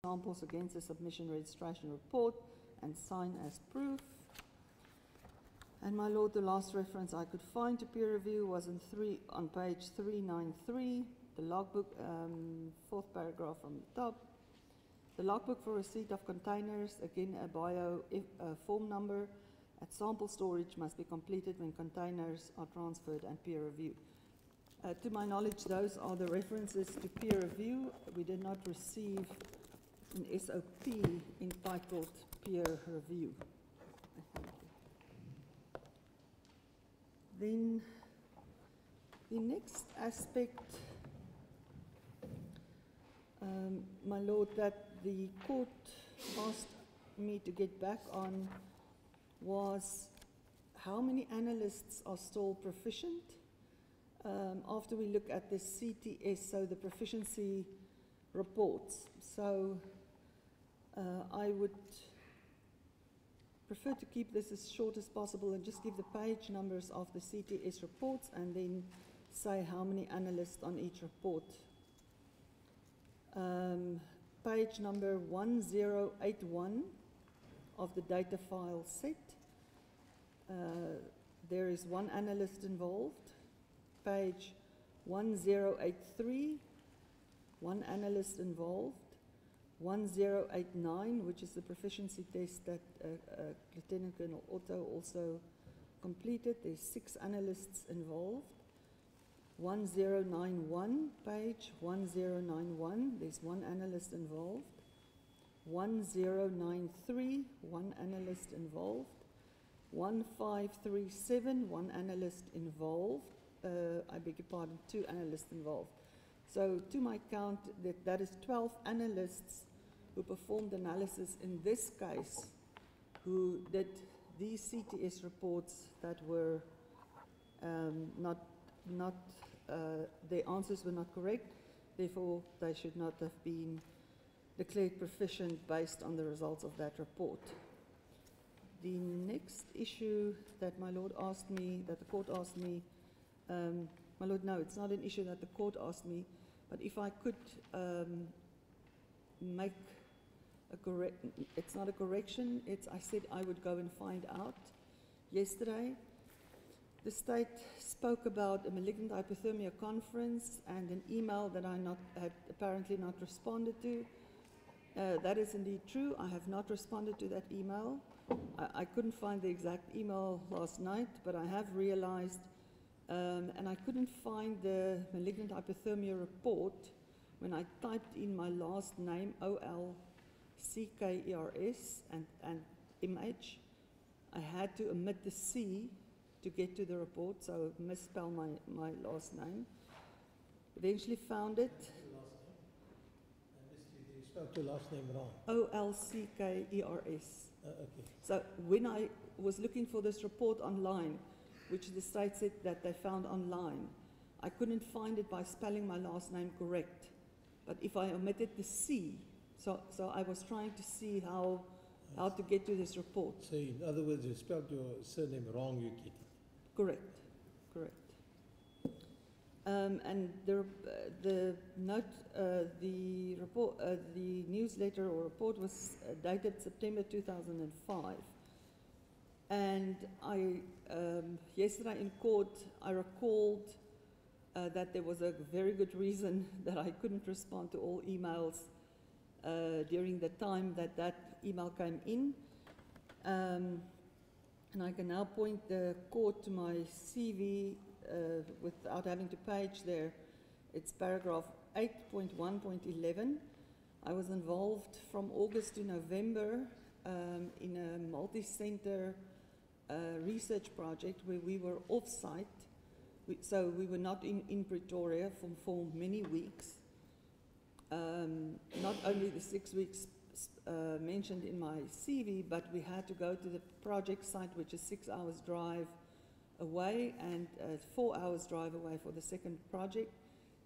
samples against the submission registration report and sign as proof. And my lord, the last reference I could find to peer review was on page 393, the logbook, fourth paragraph from the top. The logbook for receipt of containers, again a bio form number at sample storage must be completed when containers are transferred and peer review. To my knowledge, those are the references to peer review. We did not receive an SOP entitled peer review. Then the next aspect, my lord, that the court asked me to get back on was how many analysts are still proficient. After we look at the CTS, so the proficiency reports. So I would prefer to keep this as short as possible and just give the page numbers of the CTS reports and then say how many analysts on each report. Page number 1081 of the data file set. There is one analyst involved. Page 1083, one analyst involved. 1089, which is the proficiency test that Lieutenant Colonel Otto also completed. There's 6 analysts involved. 1091, page 1091, there's one analyst involved. 1093, one analyst involved. 1537, one analyst involved. I beg your pardon, 2 analysts involved. So to my count, that is 12 analysts who performed analysis in this case, who did these CTS reports that were their answers were not correct, therefore they should not have been declared proficient based on the results of that report. The next issue that my lord asked me, that the court asked me, my lord, no, it's not an issue that the court asked me, but if I could make a it's not a correction, I said I would go and find out. Yesterday, the state spoke about a malignant hypothermia conference and an email that I had apparently not responded to. That is indeed true. I have not responded to that email. I couldn't find the exact email last night, but I have realized, and I couldn't find the malignant hypothermia report when I typed in my last name, OLCKERS, and MH. I had to omit the C to get to the report, so misspell my last name. Eventually found it. You spelled your last name wrong. OLCKERS. Okay. So when I was looking for this report online, which the state said that they found online, I couldn't find it by spelling my last name correct. But if I omitted the C, so I was trying to see how to get to this report. So in other words, you spelled your surname wrong, you get it. Correct, correct. And the note, the report, the newsletter or report was dated September 2005. And I, yesterday in court, I recalled that there was a very good reason that I couldn't respond to all emails during the time that email came in. And I can now point the court to my CV without having to page there. It's paragraph 8.1.11. I was involved from August to November in a multi-center research project where we were off-site. So we were not in Pretoria for many weeks. Not only the 6 weeks mentioned in my CV, but we had to go to the project site, which is 6 hours drive away and 4 hours drive away for the second project.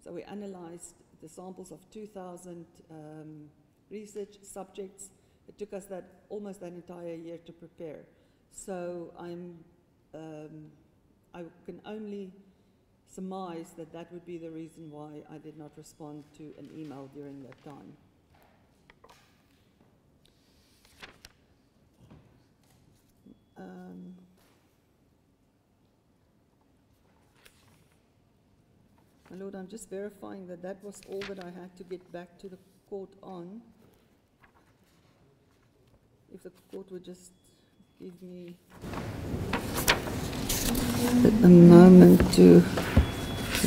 So we analyzed the samples of 2,000 research subjects. It took us almost that entire year to prepare. So I can only surmise that would be the reason why I did not respond to an email during that time. Lord, I'm just verifying that that was all that I had to get back to the court on. If the court would just give me a moment to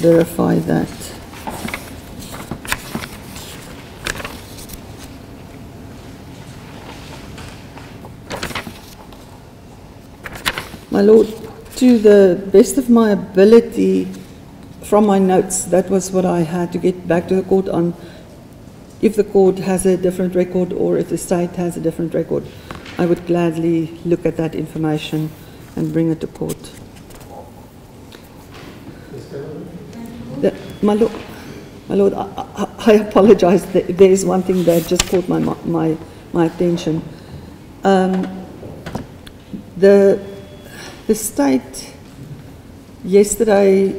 verify that. My Lord, to the best of my ability, from my notes, that was what I had to get back to the court on. If the court has a different record or if the state has a different record, I would gladly look at that information and bring it to court. My Lord, I apologize. There is one thing that just caught my attention. The state yesterday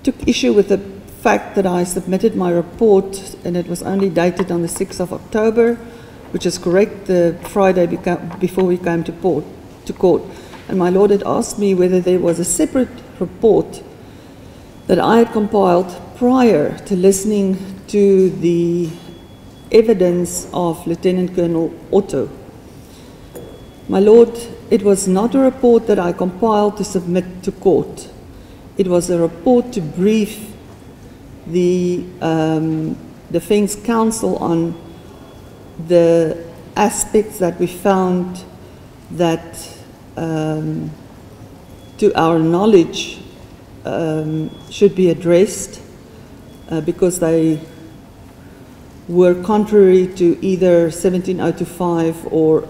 took issue with the fact that I submitted my report and it was only dated on the 6th of October, which is correct, the Friday before we came to court. And my Lord had asked me whether there was a separate report that I had compiled prior to listening to the evidence of Lieutenant Colonel Otto. My Lord, it was not a report that I compiled to submit to court. It was a report to brief the defense counsel on the aspects that we found that, to our knowledge, should be addressed because they were contrary to either 17025 or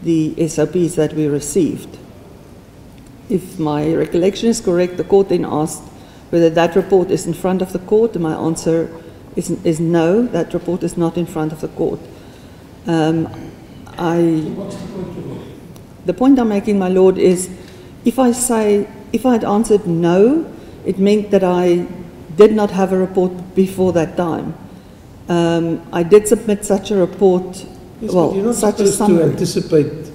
the SOPs that we received. If my recollection is correct, the court then asked whether that report is in front of the court, and my answer is no, that report is not in front of the court. The point I'm making, my Lord, is if I had answered no, it meant that I did not have a report before that time. I did submit such a report. Yes, well, but you're not such a supposed summary. to anticipate.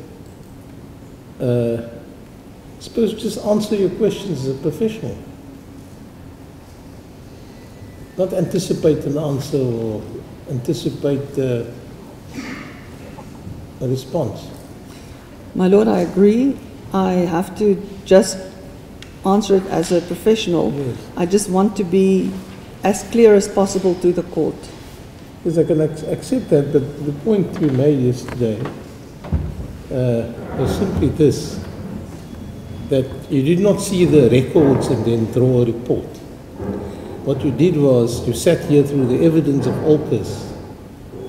Suppose just answer your questions as a professional. Not anticipate an answer or anticipate a response. My Lord, I agree. I have to just answer it as a professional. Yes. I just want to be as clear as possible to the court. Yes, I can accept that, but the point we made yesterday was simply this, that you did not see the records and then draw a report. What you did was you sat here through the evidence of AUKUS,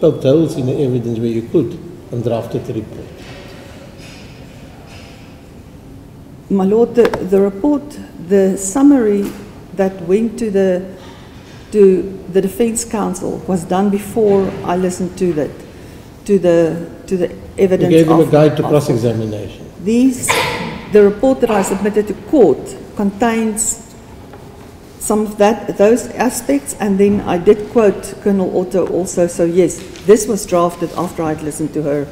poked holes in the evidence where you could, and drafted the report. My Lord, the report, the summary that went to the defense counsel was done before I listened to that, to the evidence. You gave them a guide to cross-examination. The report that I submitted to court contains some of those aspects, and then I did quote Colonel Otto also. So yes, this was drafted after I'd listened to her.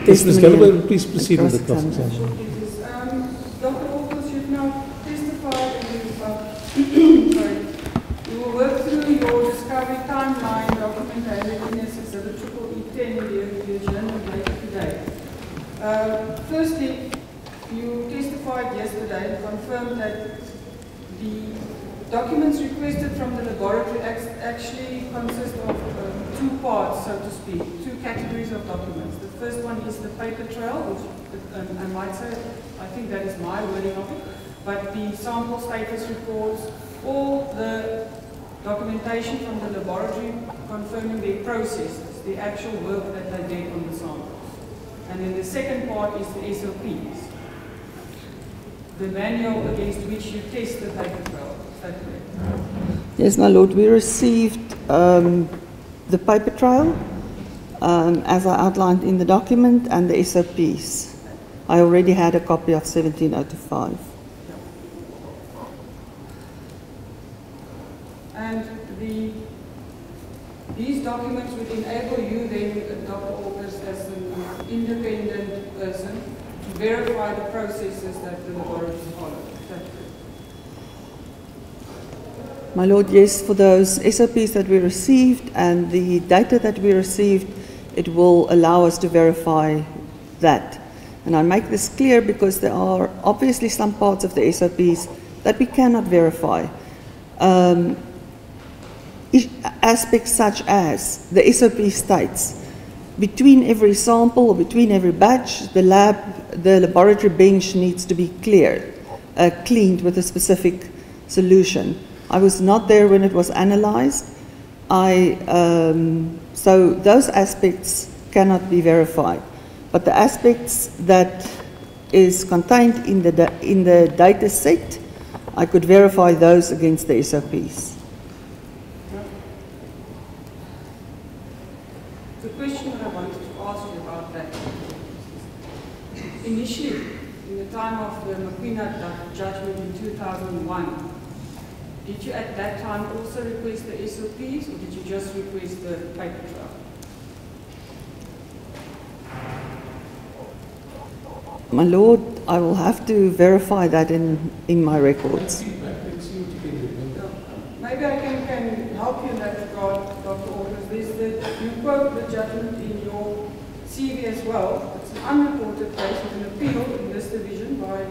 Ms. Galloway, please proceed with the cross-examination. Dr. Walters, you've now testified and you will work through your discovery timeline document handed in as Exhibit EE10 the agenda later today. Firstly, you testified yesterday and confirmed that the documents requested from the laboratory actually consist of two parts, so to speak, two categories of documents. The first one is the paper trail, which I might say, I think that is my wording of it, but the sample status reports, all the documentation from the laboratory confirming their processes, the actual work that they did on the samples. And then the second part is the SOPs, the manual against which you test the paper trail. Is that correct? Yes, my Lord, we received the paper trail, as I outlined in the document, and the SOPs. I already had a copy of 17025. And these documents would enable you then, Dr. August, as an independent person, to verify the processes that the laboratories follow. Is that correct? My Lord, yes, for those SOPs that we received and the data that we received, it will allow us to verify that. And I make this clear because there are obviously some parts of the SOPs that we cannot verify. Aspects such as the SOP states, between every sample or between every batch, the laboratory bench needs to be cleaned with a specific solution. I was not there when it was analyzed. So those aspects cannot be verified. But the aspects that is contained in the data set, I could verify those against the SOPs. The question that I wanted to ask you about that, initially, in the time of the Makwina judgment in 2001, did you at that time also request the SOPs, or did you just request the paper trail? My Lord, I will have to verify that in my records. Maybe I can help you in that regard, Dr. August. You quote the judgment in your CV as well. It's an unreported case with an appeal in this division by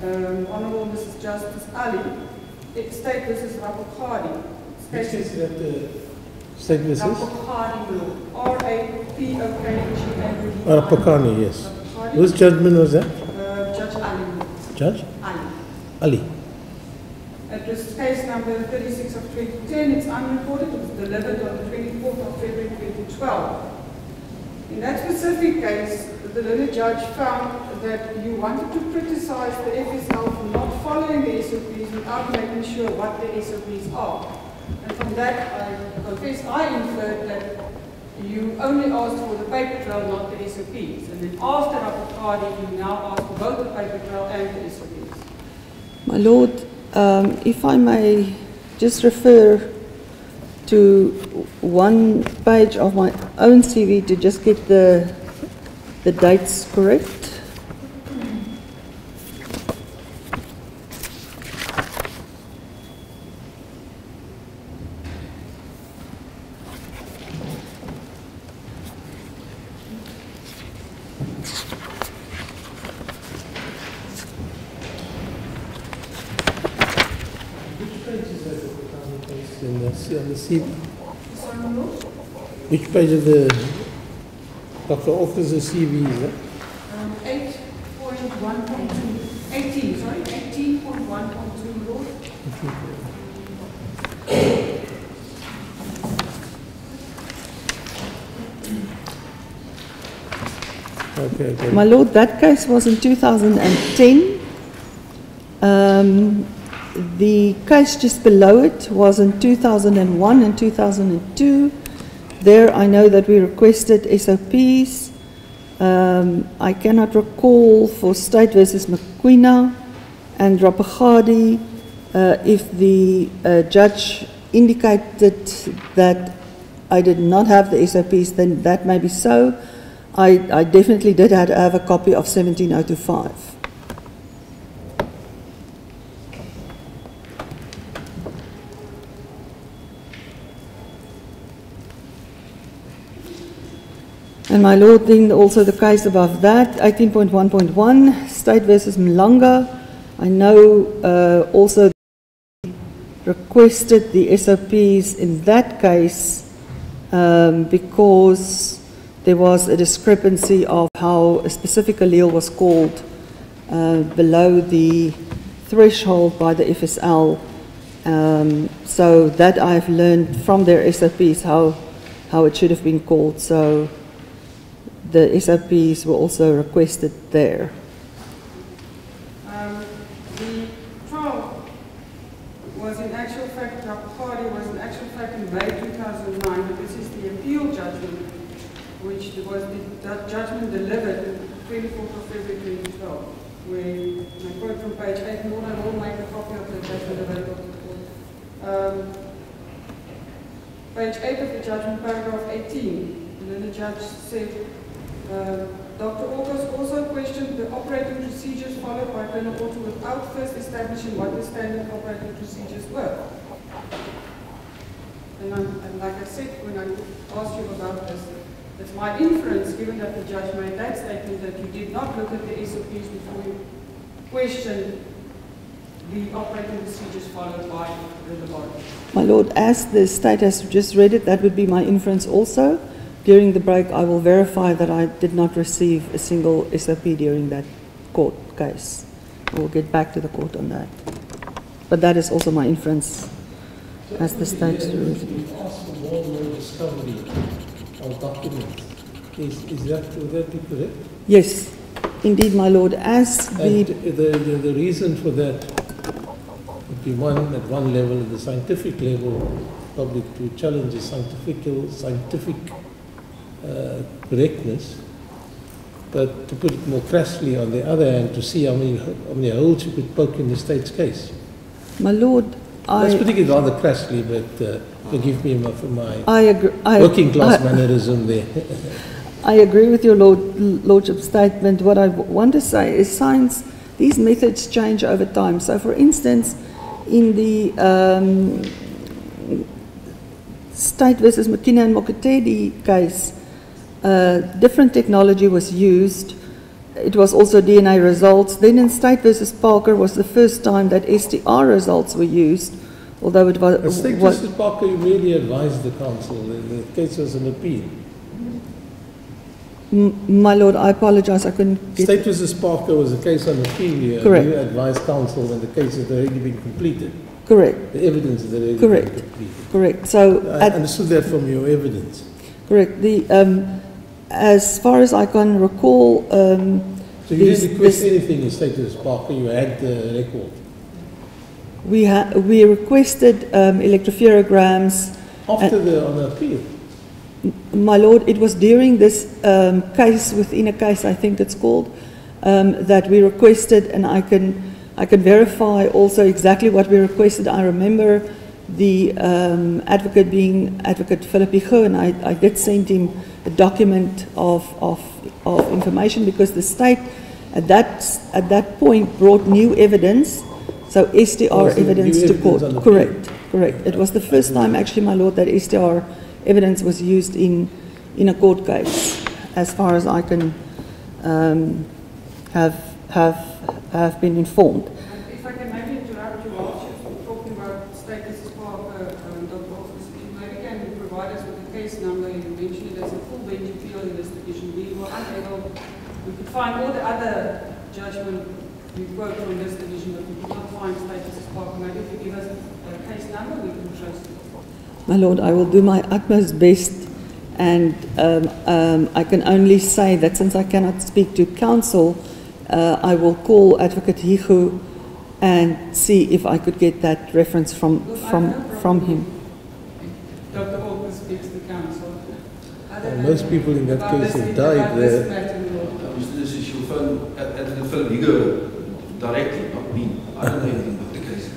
Honourable Mrs. Justice Ali. State versus Rapokhadi. Which is that state versus? Rapokhadi law. R-A-P-O-K-H-A-D-I. Rapokhadi, yes. Whose judgment was that? Judge Ali. Judge? Ali. Ali. It was case number 36 of 2010. It's unreported. It was delivered on the 24th of February 2012. In that specific case, the learned judge found that you wanted to criticize the FSL for not following the SOPs without making sure what the SOPs are. And from that, I confess, I inferred that you only asked for the paper trail, not the SOPs. And then after Rapokhadi, you now ask for both the paper trail and the SOPs. My Lord, if I may just refer to one page of my own CV to just get the dates correct. On the CV. Which page of the Dr. Officer's CV is that? 8.1.2. 18, sorry, 18.1.2, Lord. Okay. My Lord, that case was in 2010. The case just below it was in 2001 and 2002. There I know that we requested SOPs. I cannot recall for State versus Makwina and Rapokhadi if the judge indicated that I did not have the SOPs, then that may be so. I definitely did have a copy of 17025. And my Lord, then also the case above that, 18.1.1, State versus Mlanga. I know also requested the SOPs in that case because there was a discrepancy of how a specific allele was called below the threshold by the FSL. So that I've learned from their SOPs how it should have been called. So the SOPs were also requested there. The trial was in actual fact, Rapokhadi was in actual fact in May 2009, but this is the appeal judgment, which was the judgment delivered 24th of February 2012, where I quote from page 8, Lord, I will make a copy of the judgment available to the court. Page 8 of the judgment, paragraph 18, and then the judge said, Dr. August also questioned the operating procedures followed by Colonel Otto without first establishing what the standard operating procedures were. And like I said, when I asked you about this, it's my inference, given that the judge made that statement, that you did not look at the SOPs before you questioned the operating procedures followed by the laboratory. My Lord, as the state has just read it, that would be my inference also. During the break, I will verify that I did not receive a single SOP during that court case. I will get back to the court on that. But that is also my inference as the state reads it. You asked for more discovery of documents. Would that be correct? Yes, indeed, my Lord. As the reason for that would be at one level, at the scientific level, probably to challenge the scientific correctness, but to put it more crassly, on the other hand, to see how many holes you could poke in the state's case. My Lord, That's putting it rather crassly, but forgive me for my working class mannerism there. I agree with your Lordship's statement. What I want to say is science, these methods change over time. So for instance, in the State versus McKenna and Mokotedi case, different technology was used. It was also DNA results. Then in State versus Parker was the first time that STR results were used, although it was... State versus Parker, you merely advised the council. The case was an appeal. My Lord, I apologize, I couldn't get... State versus Parker was a case on appeal. Correct. You advised council when the case had already been completed. Correct. The evidence had already Correct. been completed. Correct. So I understood that from your evidence. Correct. As far as I can recall, so you didn't request anything in State versus Parker. You had the record. We requested electropherograms after on the appeal. My Lord, it was during this case, within a case, I think it's called, that we requested, and I can verify also exactly what we requested. I remember the advocate being Advocate Philip Igo, and I did send him a document of information because the state at that point brought new evidence, so STR evidence to court. Correct, correct. It was the first time actually, my Lord, that STR evidence was used in a court case, as far as I can have been informed. If I can maybe interrupt you while you're talking about State versus Parker, Dr. Officer, if you maybe can provide us with the case number. You mentioned there's a full bench appeal in this division. We were unable, we could find all the other judgment we quote from this division, but we could not find State versus Parker. Maybe if you give us a case number, we can trace it. My Lord, I will do my utmost best, and I can only say that since I cannot speak to counsel, I will call Advocate Igo and see if I could get that reference from him. Dr. Walker speaks to counsel. Most people in that case have died there. This is your phone at the Philip Igo directly, not me. I don't know anything about the case.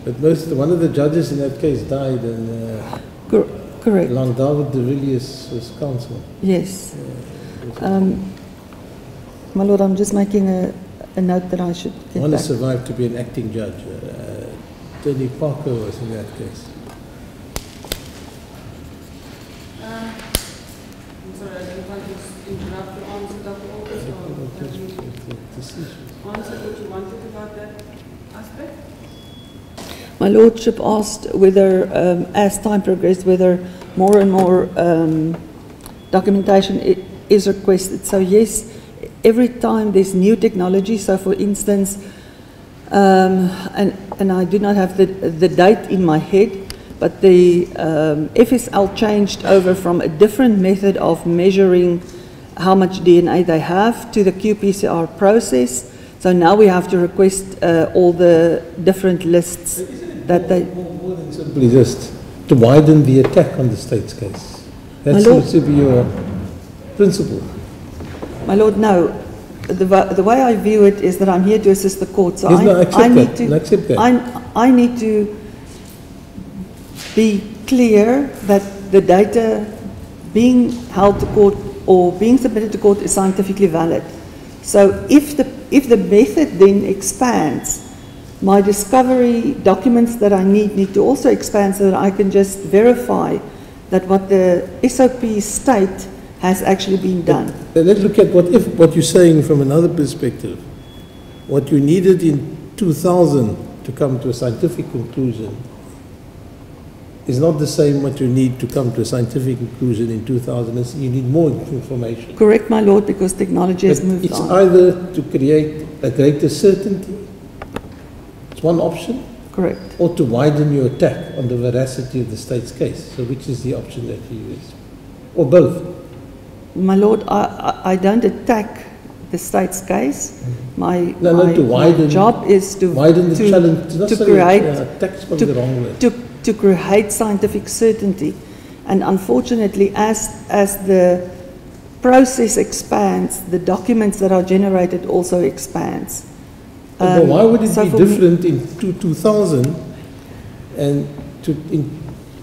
But one of the judges in that case died, and correct. Lang David de Villiers was counsel. Yes. My Lord, I'm just making a note that I should get One back. has survived to be an acting judge. Attorney Parker was in that case. I'm sorry, I didn't want to interrupt your answer, Dr. Walker. Answer what you wanted about that aspect? My Lordship asked whether, as time progressed, whether more and more documentation is requested. So yes, every time there's new technology, so for instance, and I do not have the date in my head, but the FSL changed over from a different method of measuring how much DNA they have to the qPCR process. So now we have to request all the different lists that they... More than simply just to widen the attack on the state's case. That seems to be your principle. My Lord, no. The way I view it is that I'm here to assist the court. So yes, I need to be clear that the data being held to court or being submitted to court is scientifically valid. So if the method then expands, my discovery documents that I need to also expand so that I can just verify that what the SOP state has actually been done. Let's look at what you're saying from another perspective. What you needed in 2000 to come to a scientific conclusion is not the same what you need to come to a scientific conclusion in 2000. You need more information. Correct, my lord, because technology has moved it's on. It's either to create a greater certainty, it's one option, correct, or to widen your attack on the veracity of the state's case. So which is the option that you use? Or both? My lord, I don't attack the state's case. My job is to widen the challenge, to create to create scientific certainty, and unfortunately, as the process expands, the documents that are generated also expands. But why would it be different in 2000, and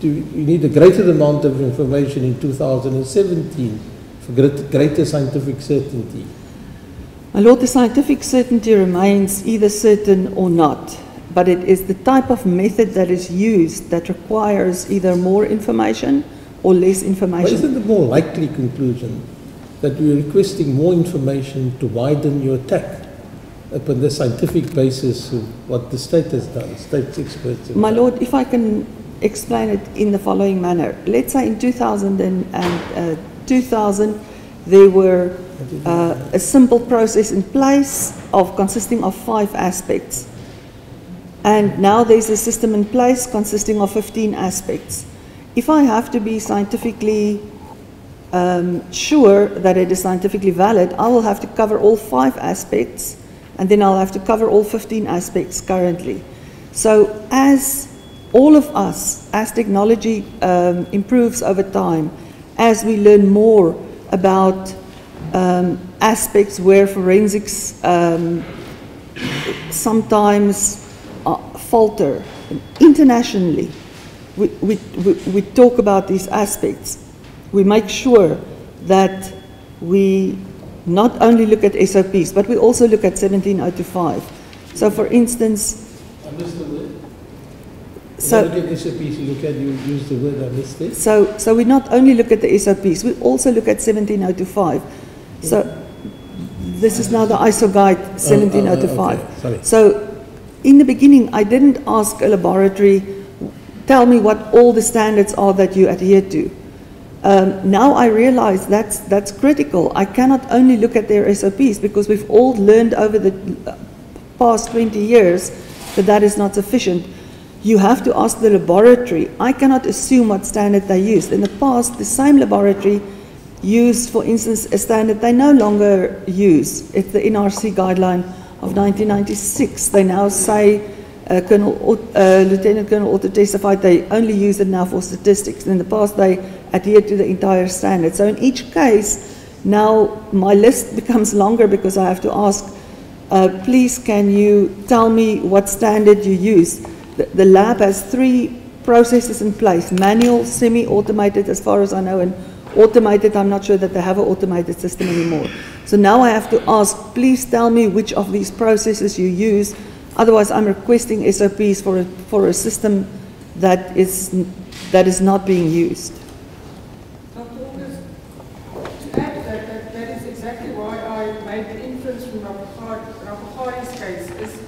you need a greater amount of information in 2017 for greater scientific certainty? My lord, the scientific certainty remains either certain or not, but it is the type of method that is used that requires either more information or less information. What is the more likely conclusion? That you are requesting more information to widen your attack upon the scientific basis of what the state has done, state's experts have My done. lord, if I can explain it in the following manner. Let's say in 2000, there were a simple process in place consisting of 5 aspects. And now there's a system in place consisting of 15 aspects. If I have to be scientifically sure that it is scientifically valid, I will have to cover all 5 aspects, and then I'll have to cover all 15 aspects currently. So as all of us, as technology improves over time, as we learn more about aspects where forensics sometimes falter. Internationally, we talk about these aspects. We make sure that we not only look at SOPs, but we also look at 17025. So for instance, So look at SOPs, you look at, you use the word I missed it. So we not only look at the SOPs, we also look at 17025. So this is now the ISO guide 17025. Okay. Sorry. So in the beginning, I didn't ask a laboratory, tell me what all the standards are that you adhere to. Now I realize that's critical. I cannot only look at their SOPs because we've all learned over the past 20 years that that is not sufficient. You have to ask the laboratory. I cannot assume what standard they used. In the past, the same laboratory used, for instance, a standard they no longer use. It's the NRC guideline of 1996. They now say, Lieutenant Colonel Otto testified they only use it now for statistics. In the past, they adhered to the entire standard. So in each case, now my list becomes longer because I have to ask, please can you tell me what standard you use? The lab has 3 processes in place, manual, semi-automated as far as I know, and automated, I'm not sure that they have an automated system anymore. So now I have to ask, please tell me which of these processes you use, otherwise I'm requesting SOPs for a system that is not being used. Dr. August, to add to that is exactly why I made the inference from Rapahari's case, is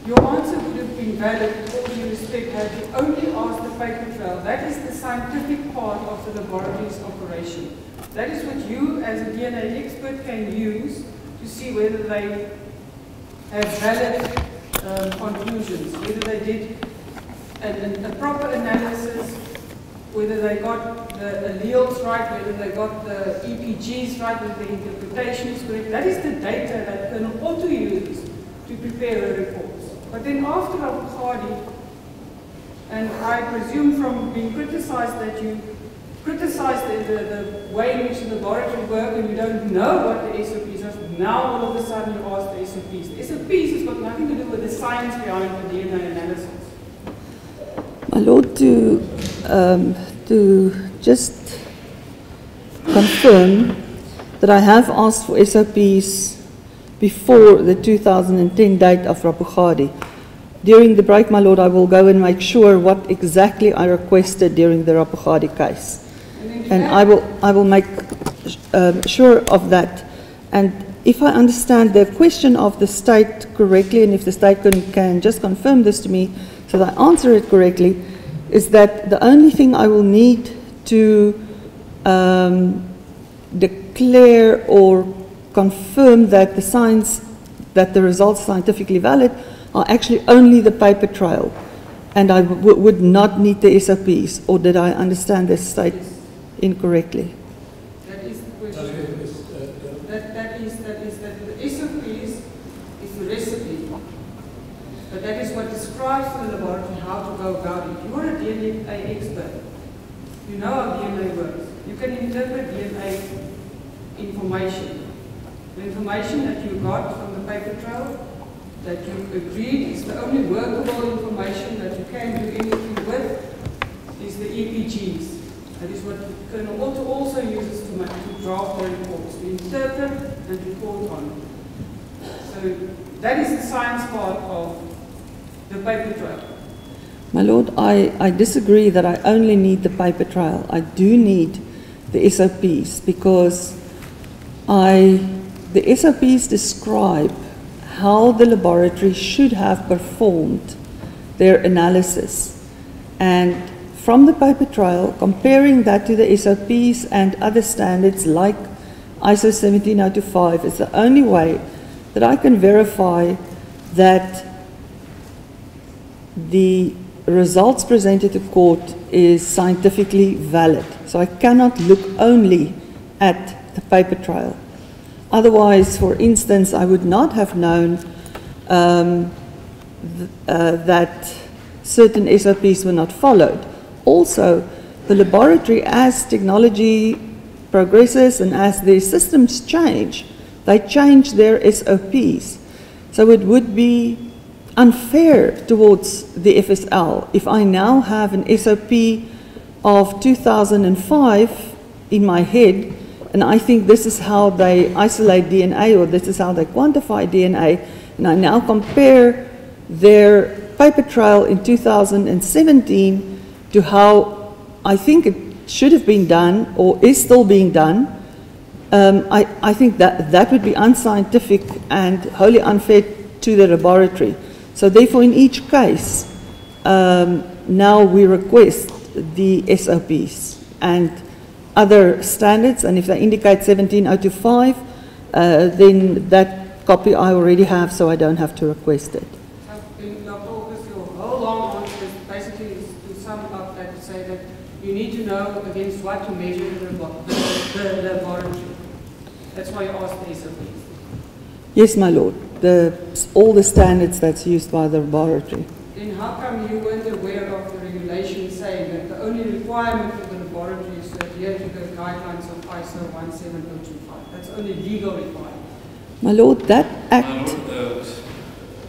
your answer would have been valid with all due respect had you only asked the paper trail. That is the scientific part of the laboratory's operation. That is what you as a DNA expert can use to see whether they have valid conclusions, whether they did a proper analysis, whether they got the alleles right, whether they got the EPGs right, whether the interpretation is correct. That is the data that Colonel Otto used to prepare a report. But then after Rapahari, and I presume from being criticized that you criticize the way in which the laboratory work and you don't know what the SOPs are, now all of a sudden you ask the SOPs. The SOPs has got nothing to do with the science behind the DNA analysis. My lord, to just confirm that I have asked for SOPs before the 2010 date of Rapugadi. During the break, my Lord, I will go and make sure what exactly I requested during the Rapugadi case. And I will make sure of that. And if I understand the question of the state correctly, and if the state can just confirm this to me so that I answer it correctly, is that the only thing I will need to declare or confirm that the results are scientifically valid are actually only the paper trail, and I would not need the SOPs, or did I understand the state incorrectly? That is the question. That is that the SOPs is the recipe, but that is what describes to the laboratory how to go about it. You are a DNA expert. You know how DNA works. You can interpret DNA information. The information that you got from the paper trail, that you agreed is the only workable information that you can do anything with, is the EPGs. That is what Colonel Otto also uses to draft their reports, to interpret and report on. So that is the science part of the paper trail. My Lord, I disagree that I only need the paper trail. I do need the SOPs because the SOPs describe how the laboratory should have performed their analysis. And from the paper trail, comparing that to the SOPs and other standards like ISO 17025 is the only way that I can verify that the results presented to court is scientifically valid. So I cannot look only at the paper trail. Otherwise, for instance, I would not have known that certain SOPs were not followed. Also, the laboratory, as technology progresses and as their systems change, they change their SOPs. So it would be unfair towards the FSL if I now have an SOP of 2005 in my head, and I think this is how they isolate DNA, or this is how they quantify DNA, and I now compare their paper trail in 2017 to how I think it should have been done or is still being done. I think that would be unscientific and wholly unfair to the laboratory. So therefore, in each case, now we request the SOPs and other standards, and if they indicate 17025, then that copy I already have, so I don't have to request it. Dr. August, your whole long answer is basically to sum up that, to say that you need to know against what to measure the laboratory. That's why you asked the SOPs. Yes, my Lord. All the standards that's used by the laboratory. Then how come you weren't aware of the regulation saying that the only requirement for the laboratory is to adhere to the guidelines of ISO 17025? That's only legal requirement. My Lord, that act... My Lord,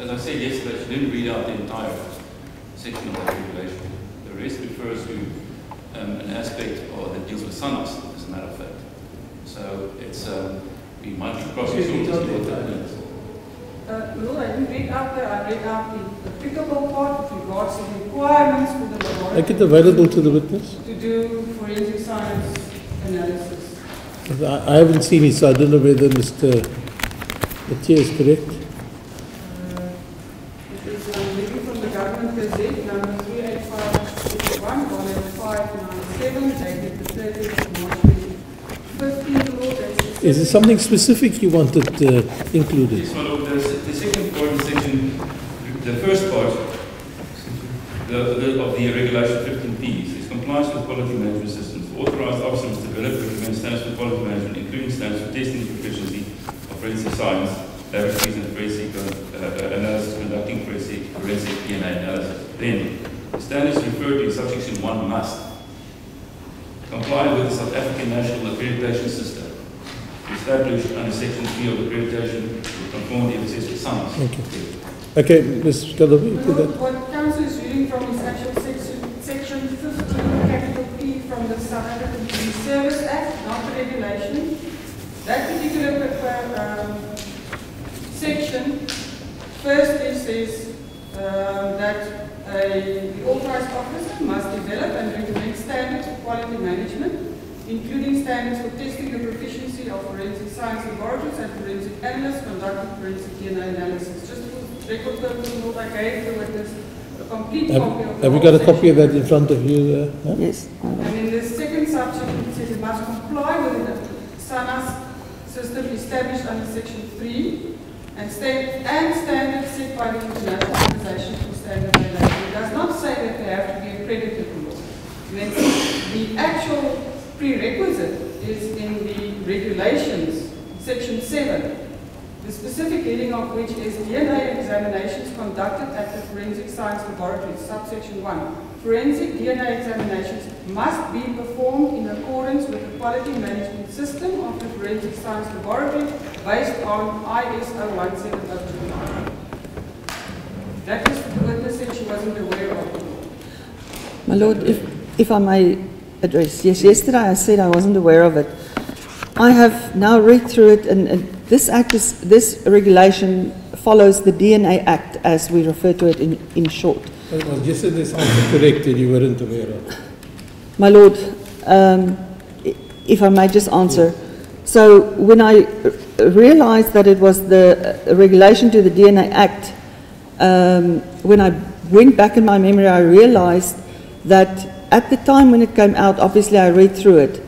as I said yesterday, she didn't read out the entire section of that regulation. The rest refers to an aspect that deals with SONOS, as a matter of fact. So it's, we might be crossing sort of what that means. Well, I didn't read out there. I read out the applicable part with regards to the requirements for the laboratory. Make it available to the witness. To do forensic science analysis. I haven't seen it, so I don't know whether Mr. Mathieu is correct. It is reading from the Government Gazette, number 38561, volume 597, dated the 30th of March 2015. Is there something specific you wanted included? Yes, my Lord, the second part of the section, the first part of the regulation 15P is compliance with quality management systems. Authorized officers develop and recommend standards for quality management, including standards for testing the proficiency of forensic science, laboratories and forensic analysis, conducting forensic DNA analysis. Then, the standards referred to in subsection 1 must comply with the South African National Accreditation System, established under section 3 of accreditation to conform the FSS with science. Thank you. Okay, Ms. Galabi, What Council is reading from is actual section 15, capital P, from the South African Service Act, not the regulation. That particular section firstly says that the authorized officer must develop and recommend standards for quality management, including standards for testing the proficiency of forensic science laboratories and forensic analysts conducting forensic DNA analysis. Just for record purposes, I gave the witness a complete copy of the Have you got a copy of that in front of you? Huh? Yes. And in the second subsection, it says it must comply with the SANAS system established under Section 3 and standards set by the International Organization for Standardization. It does not say that they have to be accredited to law. The actual prerequisite is in the regulations, Section 7, the specific heading of which is DNA examinations conducted at the forensic science laboratories, subsection 1. Forensic DNA examinations must be performed in accordance with the quality management system of the forensic science laboratory based on ISO 17029. That is the witness said she wasn't aware of the law. My Lord, if I may address, yes, yesterday I said I wasn't aware of it. I have now read through it, and this regulation follows the DNA Act as we refer to it in short. Well, yesterday's answer corrected, you weren't aware of. My Lord, if I may just answer. So when I realized that it was the regulation to the DNA Act, when I went back in my memory, I realized that at the time when it came out, obviously I read through it.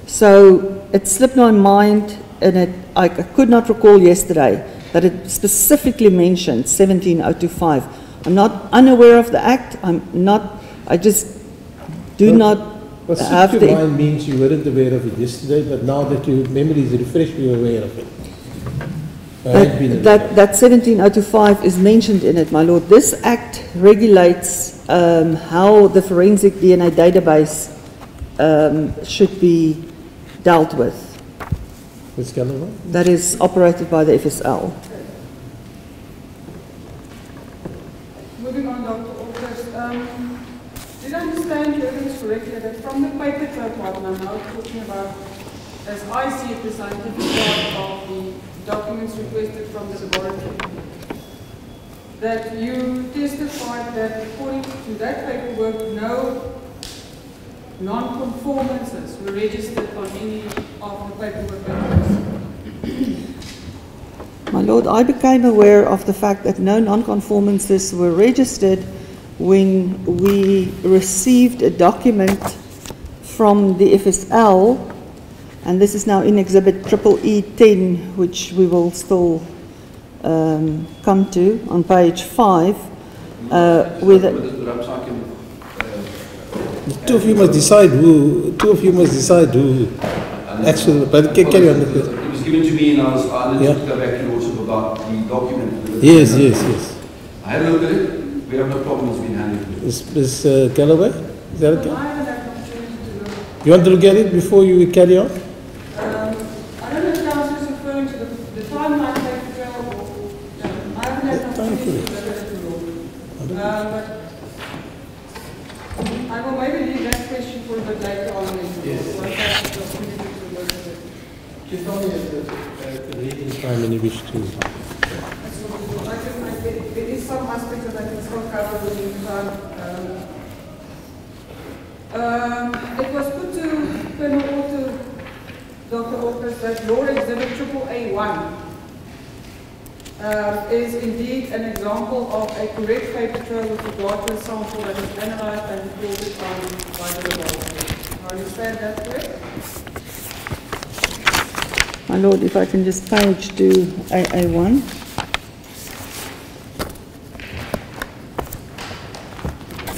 So it slipped my mind, and I could not recall yesterday that it specifically mentioned 17025. I'm not unaware of the Act. I just do not have to. the... Mind means you weren't aware of it yesterday, but now that your memory is refreshed, you're aware of it. That 17025 is mentioned in it, my Lord. This Act regulates how the forensic DNA database should be dealt with. Ms. Galloway? That is operated by the FSL. Moving on, Dr. August. Did I understand your evidence correctly that from the paper trail part, and I'm now talking about, as I see it, the scientific part of the documents requested from the laboratory, that you testified that according to that paperwork, no non-conformances were registered on any of the paperwork records? My Lord, I became aware of the fact that no non-conformances were registered when we received a document from the FSL, and this is now in Exhibit EE10, which we will still come to on page 5. With two of you must decide who. Actually, but carry on. It was given to me, and I wanted to go back to you also about the document. Yes. I had a look at it. We have no problem. It's been handled. Ms. Galloway, is that okay? I haven't had an opportunity to look. You want to look at it before you carry on? I don't know if Council is referring to the timeline paper trail or... I haven't had an opportunity to look at it at all. But I will maybe leave that question for a bit later on. Yes. Once I have the opportunity to look at it. Just tell me at the reading time when you wish to. That's what we do. There is some aspects that I can still cover within time. It was put to Colonel to Dr. August that law exhibit AAA1 is indeed an example of a correct paper trail with regard to a sample that is analyzed and reported on by the laboratory. I understand that correct? my Lord, if I can just page to AA1.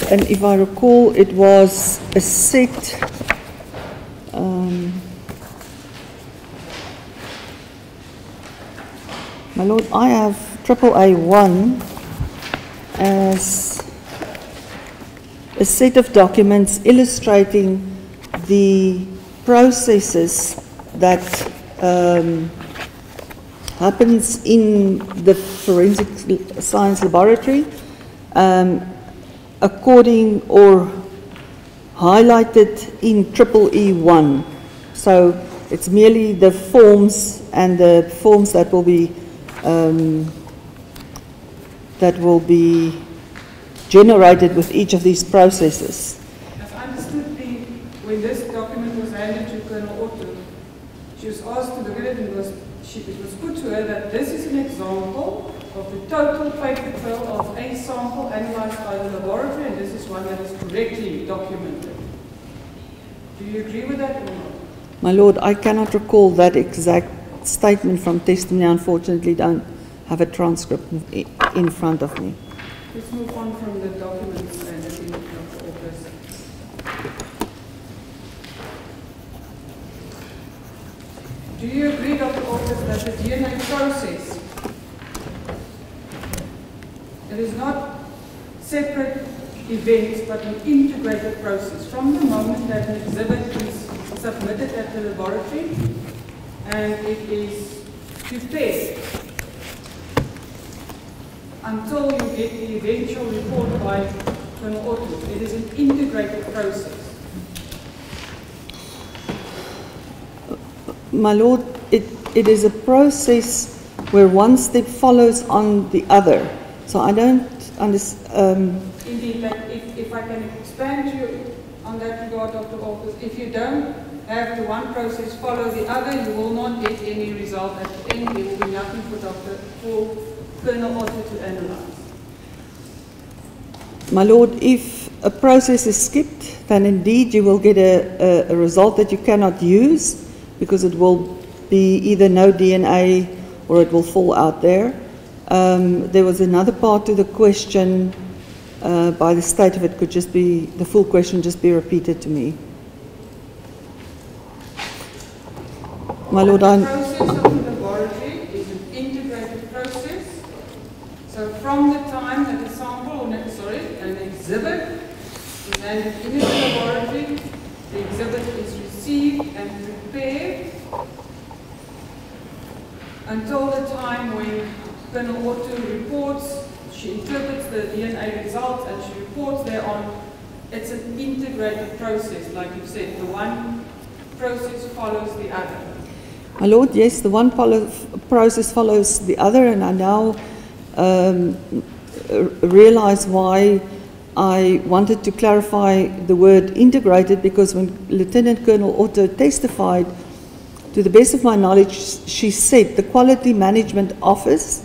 And if I recall, it was a set, my Lord, I have AAA1 as a set of documents illustrating the processes that happens in the forensic science laboratory, according or highlighted in EEE1. So it's merely the forms and the forms that will be generated with each of these processes. As I understood, when this document was handed to Colonel Otto, she was asked to look at it and it was put to her that this is an example of the total paper trail of a sample analyzed by the laboratory, and this is one that is correctly documented. Do you agree with that or not? My Lord, I cannot recall that exact statement from testimony. I unfortunately don't have a transcript in front of me. Let's move on from the documents and the Dr. Authors. Do you agree, Dr. Authors, that the DNA process, it is not separate events but an integrated process from the moment that an exhibit is submitted at the laboratory and it is prepared until you get the eventual report by Colonel Otto? It is an integrated process. My Lord, it is a process where one step follows on the other. So I don't understand. Indeed, like if I can expand to you on that regard, Dr. Authors, if you don't have the one process follow the other, you will not get any result at the end. There will be nothing for Colonel Otto to analyze. My Lord, if a process is skipped, then indeed you will get a result that you cannot use because it will be either no DNA or it will fall out there. There was another part to the question by the state, if it could just be, the full question just be repeated to me. My Lord, the process of the laboratory is an integrated process. So from the time that the sample, an exhibit is handed into the laboratory, the exhibit is received and prepared until the time when Colonel Otto reports, she interprets the DNA results and she reports thereon. It's an integrated process, like you said. The one process follows the other. My Lord, yes, the one process follows the other, and I now realize why I wanted to clarify the word integrated, because when Lieutenant Colonel Otto testified, to the best of my knowledge, she said the Quality Management Office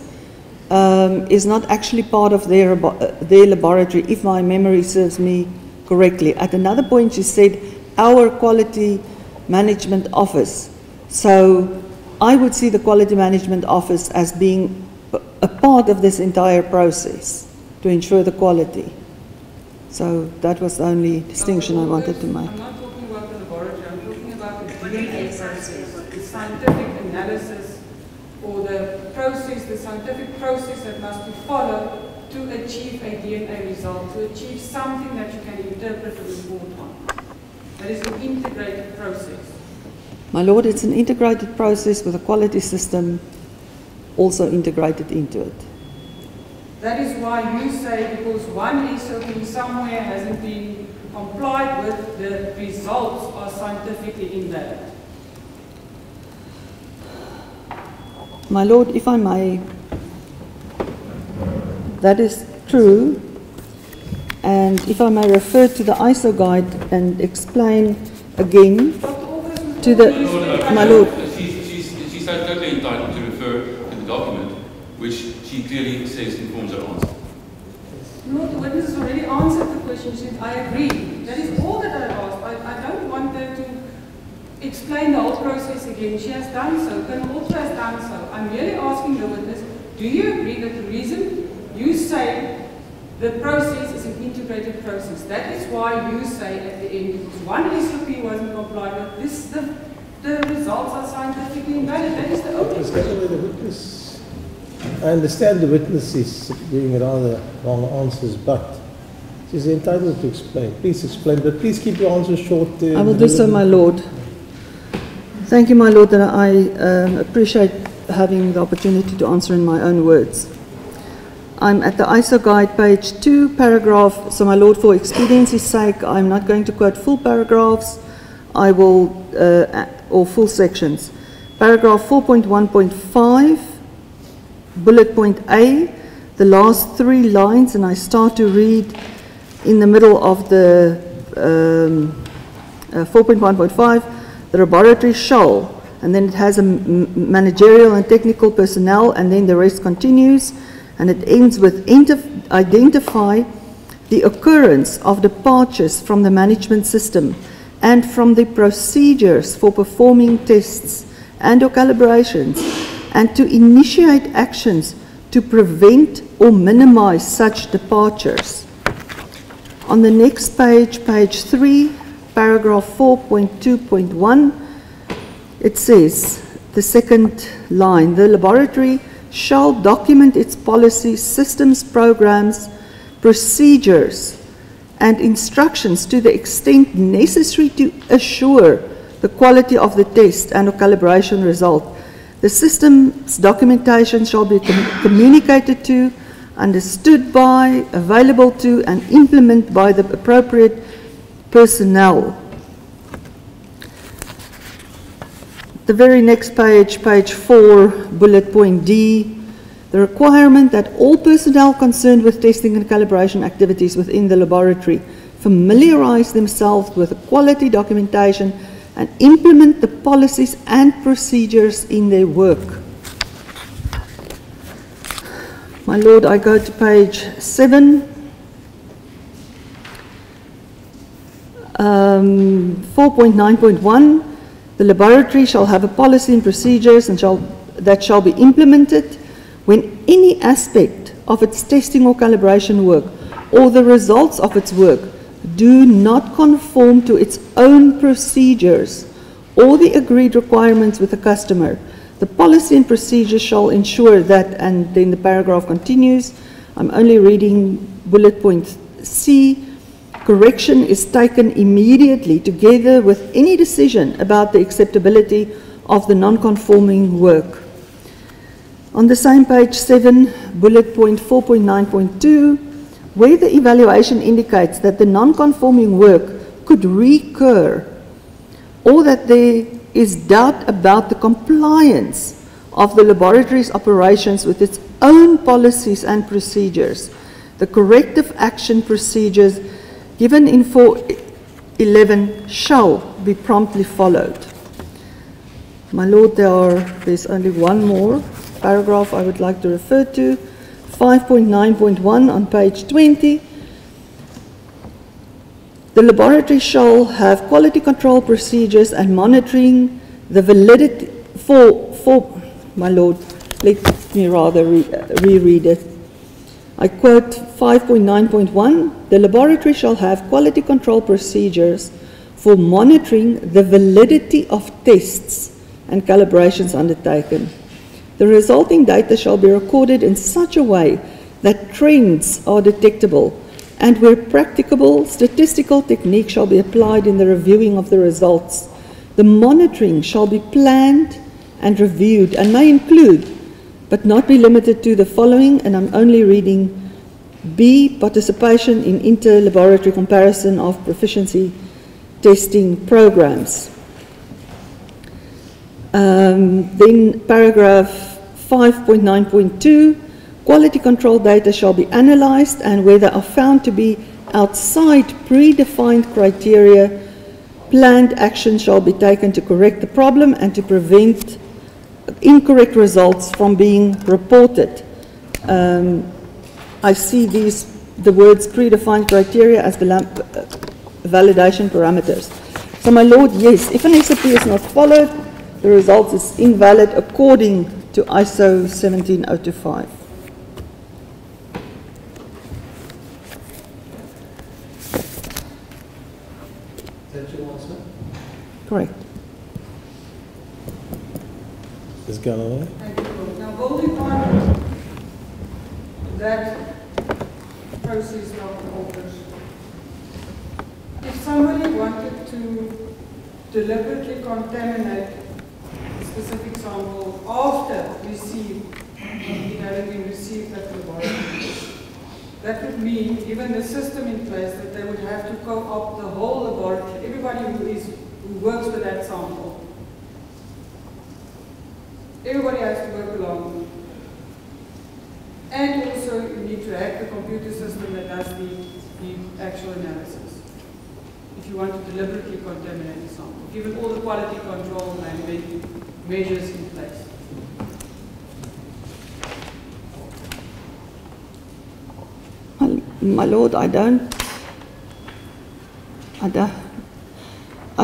is not actually part of their laboratory, if my memory serves me correctly. At another point, she said our Quality Management Office. So I would see the Quality Management Office as being a part of this entire process to ensure the quality. So that was the only distinction I wanted to make. I'm not talking about the laboratory, I'm talking about the DNA process, the scientific analysis, or the process, the scientific process that must be followed to achieve a DNA result, to achieve something that you can interpret a report on. That is an integrated process. My Lord, it's an integrated process with a quality system also integrated into it. That is why you say because one SOP somewhere hasn't been complied with, the results are scientifically invalid. My Lord, if I may, that is true. And if I may refer to the ISO guide and explain again to the, my Lord. She's totally entitled to refer to the document, which she clearly says informs her answer. No, the witness has already answered the question. She said, I agree. That is all that I asked. I don't want her to explain the whole process again. She has done so. Colonel Otto has done so. I'm merely asking the witness, do you agree that the reason you say the process is an integrated process, that is why you say at the end, because one SOP wasn't complied with, the results are scientifically invalid. That is the only question. I understand the witness is giving rather wrong answers, but she's entitled to explain. Please explain, but please keep your answers short. I will do so, my Lord. Thank you, my Lord, and I appreciate having the opportunity to answer in my own words. I'm at the ISO guide, page 2, paragraph. So, my Lord, for expediency's sake, I'm not going to quote full paragraphs. I will, or full sections. Paragraph 4.1.5, bullet point A, the last 3 lines, and I start to read in the middle of the 4.1.5, the laboratory shall, and then it has a managerial and technical personnel, and then the rest continues, and it ends with identify the occurrence of departures from the management system and from the procedures for performing tests and or calibrations, and to initiate actions to prevent or minimize such departures. On the next page, page 3, paragraph 4.2.1, it says, the second line, the laboratory shall document its policies, systems, programs, procedures, and instructions to the extent necessary to assure the quality of the test and or calibration result. The system's documentation shall be communicated to, understood by, available to, and implemented by the appropriate personnel. The very next page, page 4, bullet point D, the requirement that all personnel concerned with testing and calibration activities within the laboratory familiarize themselves with the quality documentation and implement the policies and procedures in their work. My Lord, I go to page 7. 4.9.1, the laboratory shall have a policy and procedures and that shall be implemented when any aspect of its testing or calibration work or the results of its work do not conform to its own procedures or the agreed requirements with the customer. The policy and procedures shall ensure that, and then the paragraph continues, I'm only reading bullet point C, correction is taken immediately together with any decision about the acceptability of the non-conforming work. On the same page 7, bullet point 4.9.2, where the evaluation indicates that the non-conforming work could recur or that there is doubt about the compliance of the laboratory's operations with its own policies and procedures, the corrective action procedures given in 4.11 shall be promptly followed. My Lord, there's only one more paragraph I would like to refer to, 5.9.1 on page 20. The laboratory shall have quality control procedures and monitoring the validity my Lord, let me rather reread it. I quote 5.9.1, the laboratory shall have quality control procedures for monitoring the validity of tests and calibrations undertaken. The resulting data shall be recorded in such a way that trends are detectable, and where practicable, statistical techniques shall be applied in the reviewing of the results. The monitoring shall be planned and reviewed and may include, but not be limited to, the following, and I'm only reading B, participation in inter-laboratory comparison of proficiency testing programs. Then paragraph 5.9.2, quality control data shall be analyzed, and where they are found to be outside predefined criteria, planned action shall be taken to correct the problem and to prevent incorrect results from being reported. I see the words predefined criteria as validation parameters. So my Lord, yes, if an SOP is not followed, the result is invalid according to ISO 17025. Is that your answer? Correct. Ms. Galloway? Thank you. Now, building on that process of the authors, if somebody wanted to deliberately contaminate a specific sample after it having been received at the laboratory, that would mean, given the system in place, that they would have to co-opt the whole laboratory, everybody who is who works with that sample. Everybody has to work along. And also you need to have the computer system that does the actual analysis. If you want to deliberately contaminate the sample, given all the quality control and measures in place. My Lord, I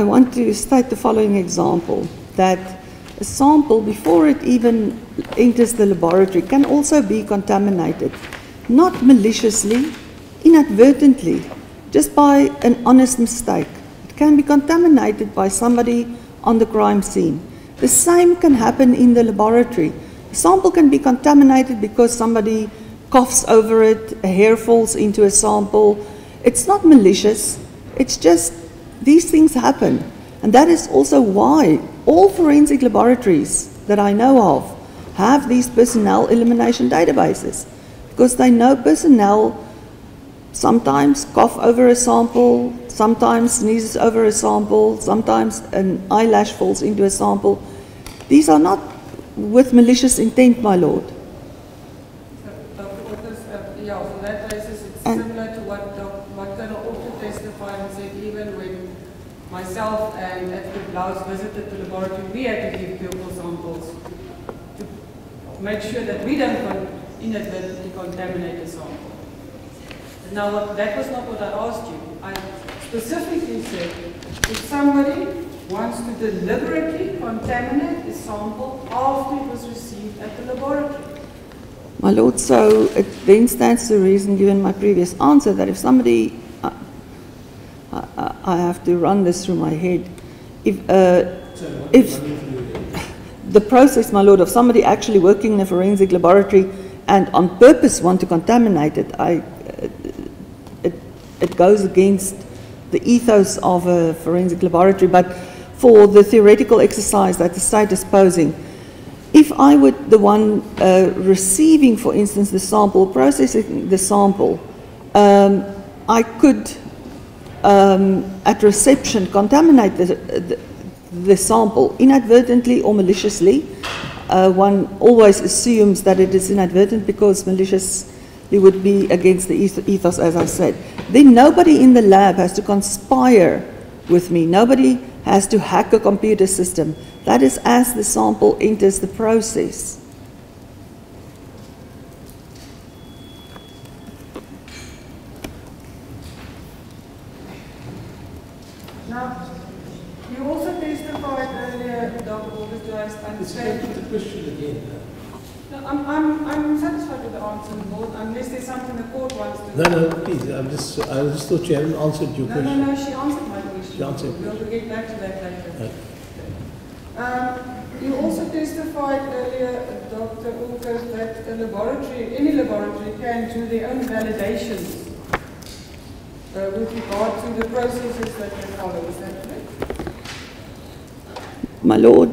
want to state the following example, that a sample, before it even enters the laboratory, can also be contaminated, not maliciously, inadvertently, just by an honest mistake. It can be contaminated by somebody on the crime scene. The same can happen in the laboratory. A sample can be contaminated because somebody coughs over it, a hair falls into a sample. It's not malicious, it's just these things happen. And that is also why all forensic laboratories that I know of have these personnel elimination databases, because they know personnel sometimes cough over a sample, sometimes sneezes over a sample, sometimes an eyelash falls into a sample. These are not with malicious intent, my Lord. Yeah, for that basis, it's similar to what Colonel Orton testified and said, even when myself and Advocate Blaus visited the laboratory, we had to give pupil samples to make sure that we don't inadvertently contaminate the sample. Now, that was not what I asked you. I specifically said, if somebody wants to deliberately contaminate the sample after it was received at the laboratory. My Lord, so it then stands to reason, given my previous answer, that if somebody, I have to run this through my head, if the process, my Lord, of somebody actually working in a forensic laboratory and on purpose want to contaminate it, it goes against the ethos of a forensic laboratory. But for the theoretical exercise that the state is posing, if I were the one receiving, for instance, the sample, processing the sample, I could, at reception, contaminate the sample inadvertently or maliciously. One always assumes that it is inadvertent because maliciously would be against the ethos, as I said. Then nobody in the lab has to conspire with me. Nobody has to hack a computer system. That is as the sample enters the process. Now, you also testified earlier, Dr. August, to understand. Repeat the question again. No, I'm satisfied with the answer, Lord, unless there's something the court wants to. No, please. I just thought you hadn't answered your question. No, she answered my question. She answered. We'll get back to that later. Okay. You also testified earlier, Dr. August, that a laboratory, any laboratory, can do their own validations with regard to the processes that they follow. Is that correct? My Lord,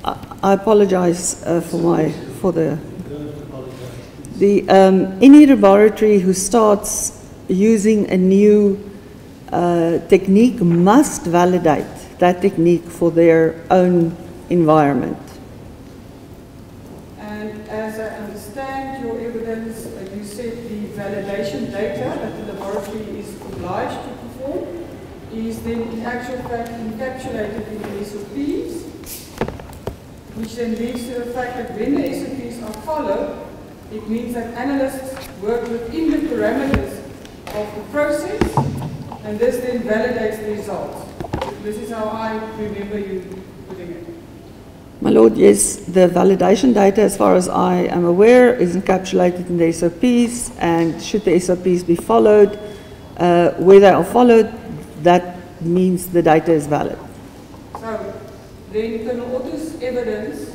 I apologize any laboratory who starts using a new technique must validate that technique for their own environment. And as I understand your evidence, you said the validation data that the laboratory is obliged to perform is then in actual fact encapsulated in the SOPs, which then leads to the fact that when the SOPs are followed, it means that analysts work within the parameters of the process, and this then validates the results. This is how I remember you putting it. My Lord, yes, the validation data, as far as I am aware, is encapsulated in the SOPs, and should the SOPs be followed, where they are followed, that means the data is valid. So, then Colonel Otto's evidence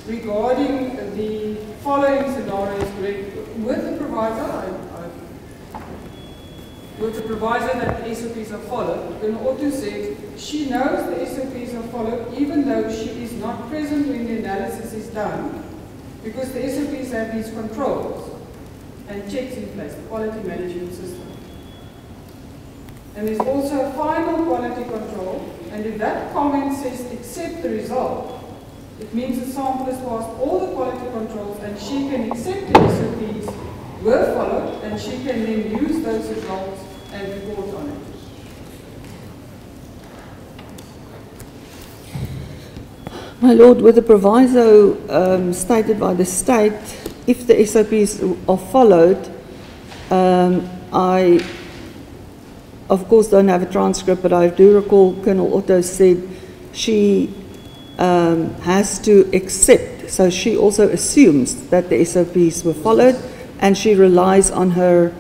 regarding the following scenarios, with the proviso that the SOPs are followed, Colonel Otto said she knows the SOPs are followed even though she is not present when the analysis is done, because the SOPs have these controls and checks in place, the quality management system. And there's also a final quality control, and if that comment says accept the result, it means the sample has passed all the quality controls and she can accept the SOPs were followed, and she can then use those results and report on it. My Lord, with the proviso stated by the state, if the SOPs are followed, I, of course, don't have a transcript, but I do recall Colonel Otto said she has to accept, so she also assumes that the SOPs were followed, and she relies on her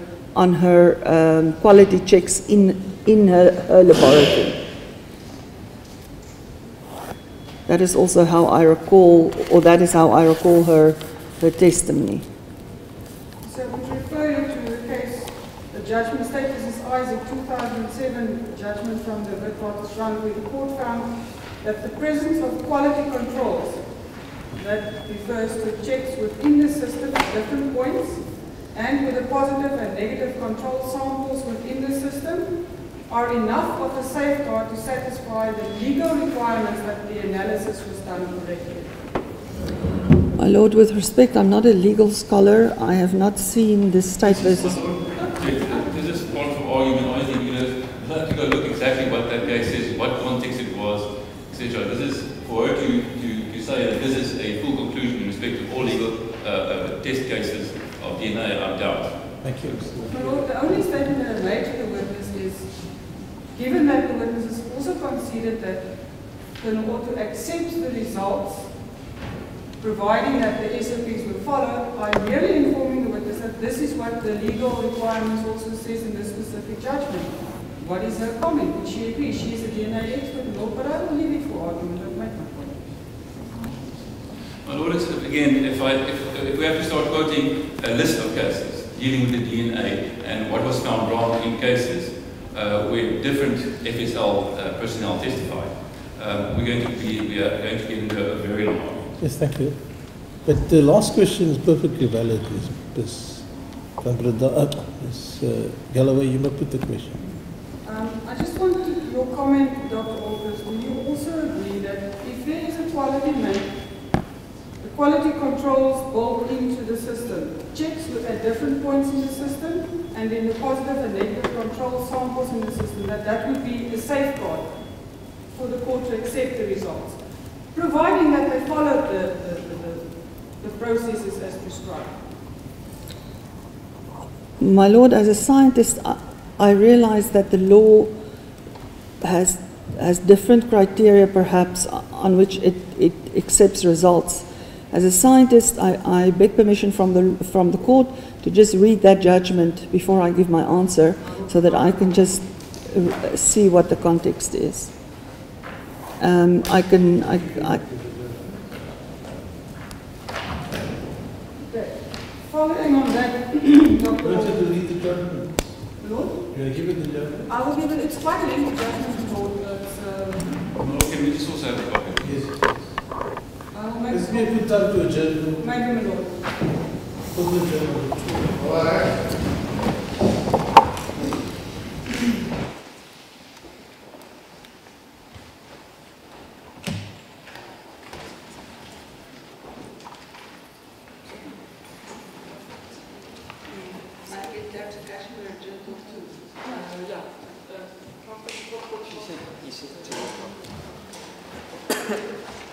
quality checks in her laboratory. That is also how I recall, or that is how I recall her testimony. So I would refer you to the case, the judgment status is Isaac 2007 judgment from the Witwatersrand, where the court found that the presence of quality controls, that refers to checks within the system at different points, and with the positive and negative control samples within the system, are enough of a safeguard to satisfy the legal requirements that the analysis was done correctly. My Lord, with respect, I'm not a legal scholar. I have not seen this state versus... This is part of argument. Honestly, you have to go look exactly what that case is, what context it was, etc. This is for her to say that this is a full conclusion in respect of all legal test cases of DNA, I doubt. Thank you. My Lord, the only statement that I made to the witness is, given that the witness has also conceded that Colonel Otto accepts the results, providing that the SOPs were followed, I'm merely informing the witness that this is what the legal requirements also says in this specific judgment. What is her comment? Would she agree? She is a DNA expert, Lord, but I will leave it for argument. I've made my point. My Lord, again, if we have to start quoting a list of cases dealing with the DNA and what was found wrong in cases where different FSL personnel testified, we are going to get into a very long argument. Yes, thank you. But the last question is perfectly valid. This from Breda, Galloway, you may put the question. I just want your comment, Dr. August. Do you also agree that if there is a quality make, the quality controls built into the system, checks at different points in the system, and then the positive and negative control samples in the system, that would be a safeguard for the court to accept the results, providing that they follow the processes as prescribed? My Lord, as a scientist, I realize that the law has different criteria, perhaps, on which it accepts results. As a scientist, I beg permission from the court to just read that judgment before I give my answer, so that I can just see what the context is. Following on that, Dr. to read the judgment. Lord? You want to give it the judgment? I will give it, it's quite a lengthy judgment, Lord, but Lord, can we just also have a copy? Yes. I will make Let's be a good time to adjourn. Maybe, my Lord. Put the judgment. All right. Yeah.